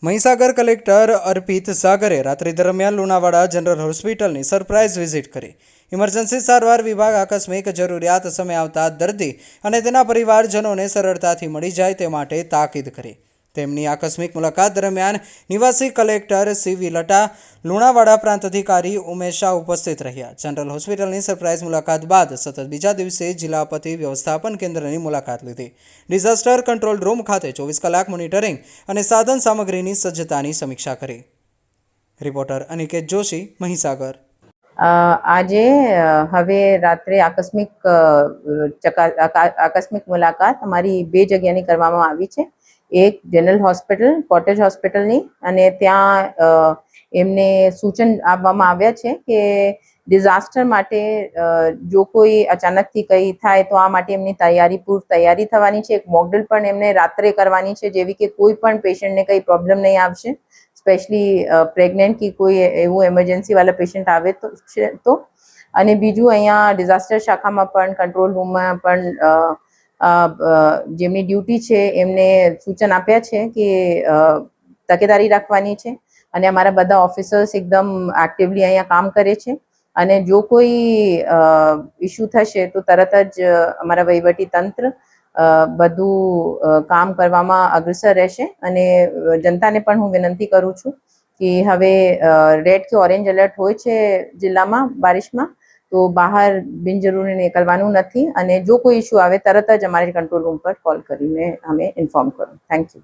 Mahisagar collector અર્પિત સાગરે રાત્રિ દરમિયાન Lunawada general હોસ્પિટલની સરપ્રાઇઝ વિઝિટ કરી ઇમરજન્સી સારવાર વિભાગ આકસ્મિક જરૂરિયાત સમય આવતા દર્દી અને તેના પરિવારજનોને સરળતાથી મળી જાય તે માટે તાકીદ કરી। તેમની આકસ્મિક મુલાકાત દરમિયાન નિવાસી કલેક્ટર સીવી લટા, લુણાવાડા પ્રાંત અધિકારી ઉમેશ શાહ ઉપસ્થિત રહ્યા। જનરલ હોસ્પિટલની સરપ્રાઇઝ મુલાકાત બાદ સતત બીજા દિવસે જિલ્લા આપત્તિ વ્યવસ્થાપન કેન્દ્રની મુલાકાત લીધી। ડિઝાસ્ટર કંટ્રોલ રૂમ ખાતે 24 કલાક મોનિટરિંગ અને સાધન સામગ્રીની સજ્જતાની સમીક્ષા કરી। રિપોર્ટર અનિકેત જોશી, મહીસાગર। આજે હવે રાત્રે આકસ્મિક મુલાકાત અમારી બે જગ્યાની કરવામાં આવી છે। એક જનરલ હોસ્પિટલ કોટેજ હોસ્પિટલની, અને ત્યાં એમને સૂચન આપવામાં આવ્યા છે કે ડિઝાસ્ટર માટે જો કોઈ અચાનકથી કંઈ થાય તો આ માટે એમની તૈયારી થવાની છે। એક મોકડ્રીલ પણ એમને રાત્રે કરવાની છે, જેવી કે કોઈ પણ પેશન્ટને કંઈ પ્રોબ્લેમ નહીં આવશે, સ્પેશિયલી પ્રેગ્નન્ટ કે કોઈ એવું એમરજન્સી વાળા પેશન્ટ આવે તો। અને બીજું, અહીંયા ડિઝાસ્ટર શાખામાં પણ કંટ્રોલ રૂમમાં પણ જેમની ડ્યુટી છે એમને સૂચન આપ્યા છે કે તકેદારી રાખવાની છે, અને અમારા બધા ઓફિસર્સ એકદમ એક્ટિવલી અહીંયા કામ કરે છે। અને જો કોઈ ઇસ્યુ થશે તો તરત જ અમારા વહીવટી તંત્ર બધું કામ કરવામાં અગ્રસર રહેશે। અને જનતાને પણ હું વિનંતી કરું છું કે હવે રેડ કે ઓરેન્જ એલર્ટ હોય છે જિલ્લામાં બારિશમાં, તો બહાર બિનજરૂરી નીકળવાનું નથી, અને જો કોઈ ઇસ્યુ આવે તરત જ અમારી કંટ્રોલ રૂમ પર કોલ કરીને અમે ઇન્ફોર્મ કરો। Thank you.